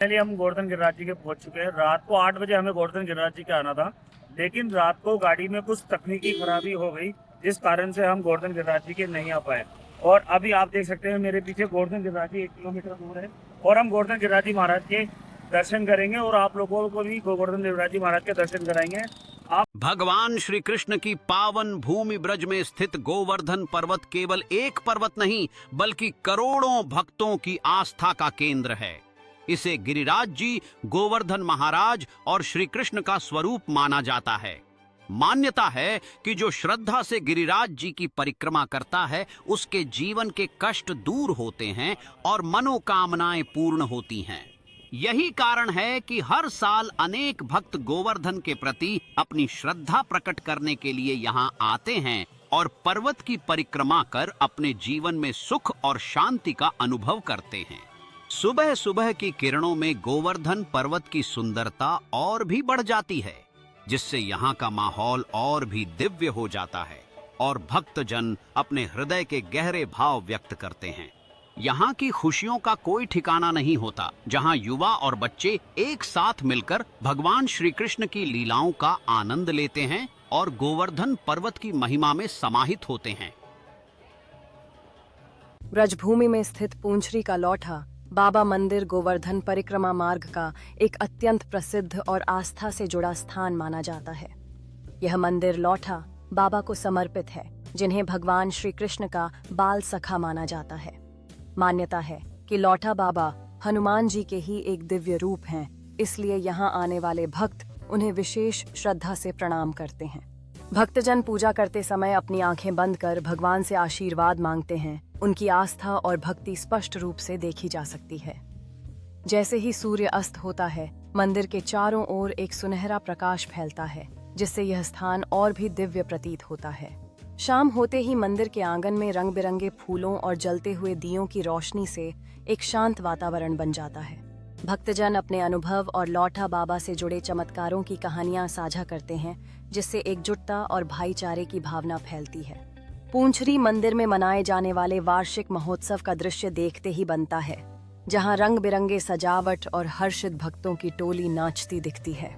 Finally हम गोवर्धन गिरिराज जी के पहुंच चुके हैं। रात को 8 बजे हमें गोवर्धन गिरिराज जी के आना था, लेकिन रात को गाड़ी में कुछ तकनीकी खराबी हो गई, जिस कारण से हम गोवर्धन गिरिराज जी के नहीं आ पाए। और अभी आप देख सकते हैं मेरे पीछे गोवर्धन गिरिराज जी 1 किलोमीटर दूर है और हम गोवर्धन गिरिराज जी महाराज के दर्शन करेंगे और आप लोगों को भी गोवर्धन गिरिराज जी महाराज के दर्शन कराएंगे। आप भगवान श्री कृष्ण की पावन भूमि ब्रज में स्थित गोवर्धन पर्वत केवल एक पर्वत नहीं बल्कि करोड़ों भक्तों की आस्था का केंद्र है। इसे गिरिराज जी, गोवर्धन महाराज और श्री कृष्ण का स्वरूप माना जाता है। मान्यता है कि जो श्रद्धा से गिरिराज जी की परिक्रमा करता है उसके जीवन के कष्ट दूर होते हैं और मनोकामनाएं पूर्ण होती हैं। यही कारण है कि हर साल अनेक भक्त गोवर्धन के प्रति अपनी श्रद्धा प्रकट करने के लिए यहाँ आते हैं और पर्वत की परिक्रमा कर अपने जीवन में सुख और शांति का अनुभव करते हैं। सुबह सुबह की किरणों में गोवर्धन पर्वत की सुंदरता और भी बढ़ जाती है, जिससे यहाँ का माहौल और भी दिव्य हो जाता है और भक्तजन अपने हृदय के गहरे भाव व्यक्त करते हैं। यहाँ की खुशियों का कोई ठिकाना नहीं होता, जहाँ युवा और बच्चे एक साथ मिलकर भगवान श्री कृष्ण की लीलाओं का आनंद लेते हैं और गोवर्धन पर्वत की महिमा में समाहित होते हैं। ब्रजभूमि में स्थित पूंछरी का लौठा बाबा मंदिर गोवर्धन परिक्रमा मार्ग का एक अत्यंत प्रसिद्ध और आस्था से जुड़ा स्थान माना जाता है। यह मंदिर लौठा बाबा को समर्पित है, जिन्हें भगवान श्री कृष्ण का बाल सखा माना जाता है। मान्यता है कि लौठा बाबा हनुमान जी के ही एक दिव्य रूप हैं, इसलिए यहाँ आने वाले भक्त उन्हें विशेष श्रद्धा से प्रणाम करते हैं। भक्तजन पूजा करते समय अपनी आंखें बंद कर भगवान से आशीर्वाद मांगते हैं। उनकी आस्था और भक्ति स्पष्ट रूप से देखी जा सकती है। जैसे ही सूर्य अस्त होता है, मंदिर के चारों ओर एक सुनहरा प्रकाश फैलता है, जिससे यह स्थान और भी दिव्य प्रतीत होता है। शाम होते ही मंदिर के आंगन में रंग बिरंगे फूलों और जलते हुए दियों की रोशनी से एक शांत वातावरण बन जाता है। भक्तजन अपने अनुभव और लौठा बाबा से जुड़े चमत्कारों की कहानियां साझा करते हैं, जिससे एकजुटता और भाईचारे की भावना फैलती है। पूंछरी मंदिर में मनाए जाने वाले वार्षिक महोत्सव का दृश्य देखते ही बनता है, जहां रंग बिरंगे सजावट और हर्षित भक्तों की टोली नाचती दिखती है।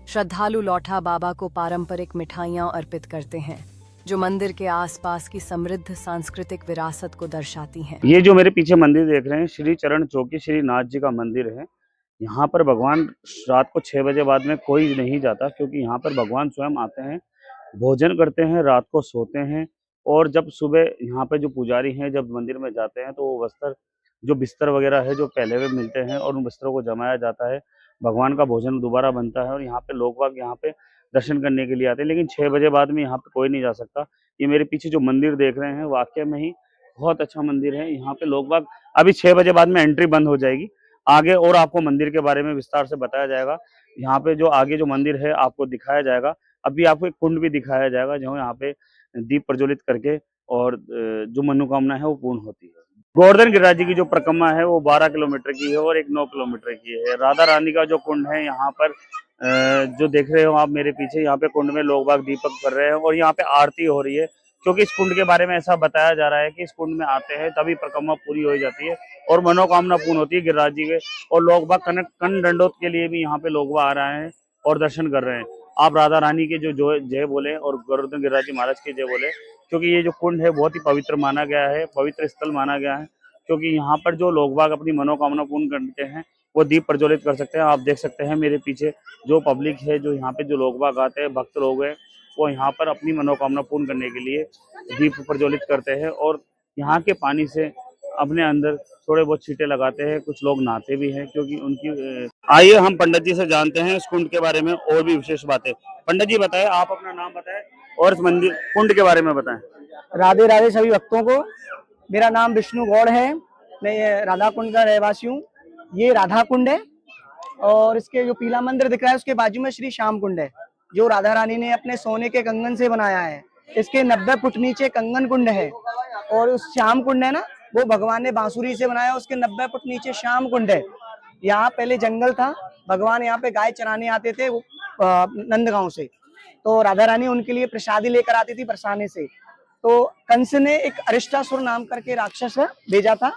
श्रद्धालु लौठा बाबा को पारंपरिक मिठाइयां अर्पित करते हैं, जो मंदिर के आसपास की समृद्ध सांस्कृतिक विरासत को दर्शाती हैं। ये जो मेरे पीछे मंदिर देख रहे हैं, श्री चरण चौकी श्रीनाथ जी का मंदिर है। यहाँ पर भगवान रात को 6 बजे बाद में कोई नहीं जाता, क्योंकि यहाँ पर भगवान स्वयं आते हैं, भोजन करते हैं, रात को सोते हैं और जब सुबह यहाँ पे जो पुजारी हैं जब मंदिर में जाते हैं तो वो वस्त्र जो बिस्तर वगैरह है जो पहले हुए मिलते हैं और उन वस्त्रों को जमाया जाता है। भगवान का भोजन दोबारा बनता है और यहाँ पे लोग बाग यहाँ पे दर्शन करने के लिए आते हैं, लेकिन 6 बजे बाद में यहाँ पे कोई नहीं जा सकता। ये मेरे पीछे जो मंदिर देख रहे हैं वाकई में ही बहुत अच्छा मंदिर है। यहाँ पे लोग बाग अभी 6 बजे बाद में एंट्री बंद हो जाएगी। आगे और आपको मंदिर के बारे में विस्तार से बताया जाएगा। यहाँ पे जो आगे जो मंदिर है आपको दिखाया जाएगा। अभी आपको एक कुंड भी दिखाया जाएगा, जो यहाँ पे दीप प्रज्वलित करके और जो मनोकामना है वो पूर्ण होती है। गोवर्धन गिरिराज जी की जो परिक्रमा है वो 12 किलोमीटर की है और एक 9 किलोमीटर की है। राधा रानी का जो कुंड है यहाँ पर जो देख रहे हो आप मेरे पीछे, यहाँ पे कुंड में लोग बाग दीपक कर रहे हैं और यहाँ पे आरती हो रही है, क्योंकि इस कुंड के बारे में ऐसा बताया जा रहा है कि इस कुंड में आते हैं तभी परिक्रमा पूरी हो जाती है और मनोकामना पूर्ण होती है गिरिराज जी के। और लोग बाग कन दंडोत के लिए भी यहाँ पे लोग बाग आ रहे हैं और दर्शन कर रहे हैं। आप राधा रानी के जो जय बोले और गोवर्धन गिरिराज जी महाराज की जय बोले, क्योंकि ये जो कुंड है बहुत ही पवित्र माना गया है, पवित्र स्थल माना गया है, क्योंकि यहाँ पर जो लोग बाग अपनी मनोकामना पूर्ण करते हैं वो दीप प्रज्वलित कर सकते हैं। आप देख सकते हैं मेरे पीछे जो पब्लिक है, जो यहाँ पे जो लोग बाग आते हैं, भक्त लोग हैं, वो यहाँ पर अपनी मनोकामना पूर्ण करने के लिए दीप प्रज्वलित करते हैं और यहाँ के पानी से अपने अंदर थोड़े बहुत छींटे लगाते हैं। कुछ लोग नहाते भी हैं, क्योंकि उनकी आइए हम पंडित जी से जानते हैं इस कुंड के बारे में और भी विशेष बातें। पंडित जी बताएं, आप अपना नाम बताएं और इस मंदिर कुंड के बारे में बताएं। राधे राधे सभी भक्तों को। मेरा नाम विष्णु गौड़ है, मैं राधा कुंड का रहवासी हूँ। ये राधा कुंड है और इसके जो पीला मंदिर दिख रहा है उसके बाजू में श्री श्याम कुंड है, जो राधा रानी ने अपने सोने के कंगन से बनाया है। इसके 90 फुट नीचे कंगन कुंड है और उस श्याम कुंड है ना, वो भगवान ने बांसुरी से बनाया, उसके 90 फुट नीचे श्याम कुंड है। यहाँ पहले जंगल था, भगवान यहाँ पे गाय चराने आते थे नंदगांव से, तो राधा रानी उनके लिए प्रसादी लेकर आती थी बरसाने से। तो कंस ने एक अरिष्टासुर नाम करके राक्षस भेजा था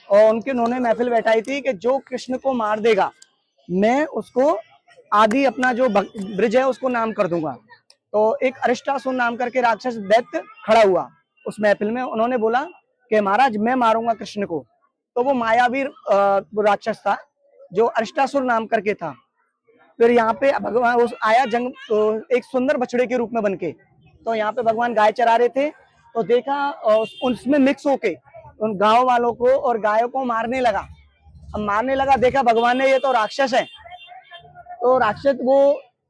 और उन्होंने महफिल बैठाई थी कि जो कृष्ण को मार देगा मैं उसको आदि अपना जो ब्रिज है उसको नाम कर दूंगा। तो एक अरिष्टासुर नाम करके राक्षस दैत्य खड़ा हुआ उस महफिल में। उन्होंने बोला कि महाराज मैं मारूंगा कृष्ण को। तो वो मायावी राक्षस था जो अरिष्टासुर नाम करके था। फिर यहाँ पे भगवान उस आया जंग एक सुंदर बछड़े के रूप में बनके। तो यहाँ पे भगवान गाय चरा रहे थे तो देखा उसमें मिक्स होके उन गांव वालों को और गायों को मारने लगा। अब मारने लगा, देखा भगवान ने ये तो राक्षस है। तो राक्षस वो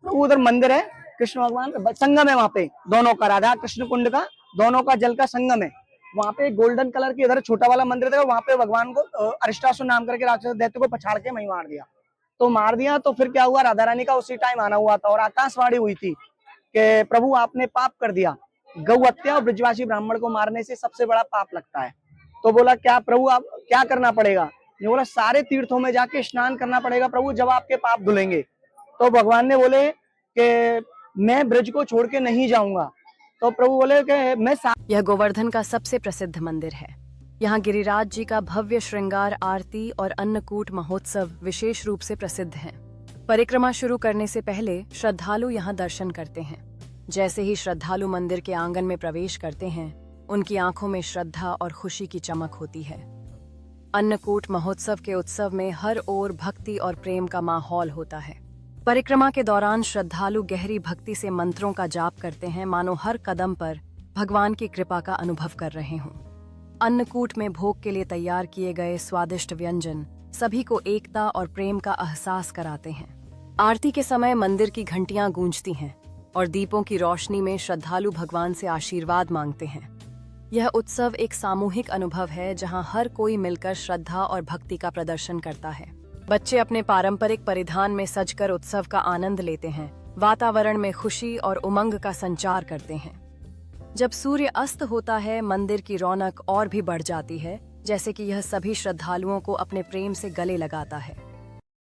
उधर मंदिर है कृष्ण भगवान संगम है वहां पे दोनों का, राधा कृष्ण कुंड का दोनों का जल का संगम है। वहां पे गोल्डन कलर के इधर छोटा वाला मंदिर था, वहां पे भगवान को अरिष्टासुर नाम करके राक्षस दैत्य को पछाड़ के वहीं मार दिया। तो मार दिया तो फिर क्या हुआ, राधा रानी का उसी टाइम आना हुआ था और आकाशवाणी हुई थी कि प्रभु आपने पाप कर दिया, गौ हत्या और ब्रजवासी ब्राह्मण को मारने से सबसे बड़ा पाप लगता है। तो बोला क्या प्रभु आप क्या करना पड़ेगा? ये बोला सारे तीर्थों में जाके स्नान करना पड़ेगा प्रभु, जब आपके पाप धुलेंगे। तो भगवान ने बोले कि मैं ब्रज को छोड़ के नहीं जाऊंगा। तो प्रभु बोले कि मैं यह गोवर्धन का सबसे प्रसिद्ध मंदिर है। यहाँ गिरिराज जी का भव्य श्रृंगार आरती और अन्नकूट महोत्सव विशेष रूप से प्रसिद्ध हैं। परिक्रमा शुरू करने से पहले श्रद्धालु यहाँ दर्शन करते हैं। जैसे ही श्रद्धालु मंदिर के आंगन में प्रवेश करते हैं, उनकी आंखों में श्रद्धा और खुशी की चमक होती है। अन्नकूट महोत्सव के उत्सव में हर ओर भक्ति और प्रेम का माहौल होता है। परिक्रमा के दौरान श्रद्धालु गहरी भक्ति से मंत्रों का जाप करते हैं, मानो हर कदम पर भगवान की कृपा का अनुभव कर रहे हों। अन्नकूट में भोग के लिए तैयार किए गए स्वादिष्ट व्यंजन सभी को एकता और प्रेम का एहसास कराते हैं। आरती के समय मंदिर की घंटियां गूंजती हैं और दीपों की रोशनी में श्रद्धालु भगवान से आशीर्वाद मांगते हैं। यह उत्सव एक सामूहिक अनुभव है जहां हर कोई मिलकर श्रद्धा और भक्ति का प्रदर्शन करता है। बच्चे अपने पारंपरिक परिधान में सजकर उत्सव का आनंद लेते हैं, वातावरण में खुशी और उमंग का संचार करते हैं। जब सूर्य अस्त होता है, मंदिर की रौनक और भी बढ़ जाती है, जैसे कि यह सभी श्रद्धालुओं को अपने प्रेम से गले लगाता है।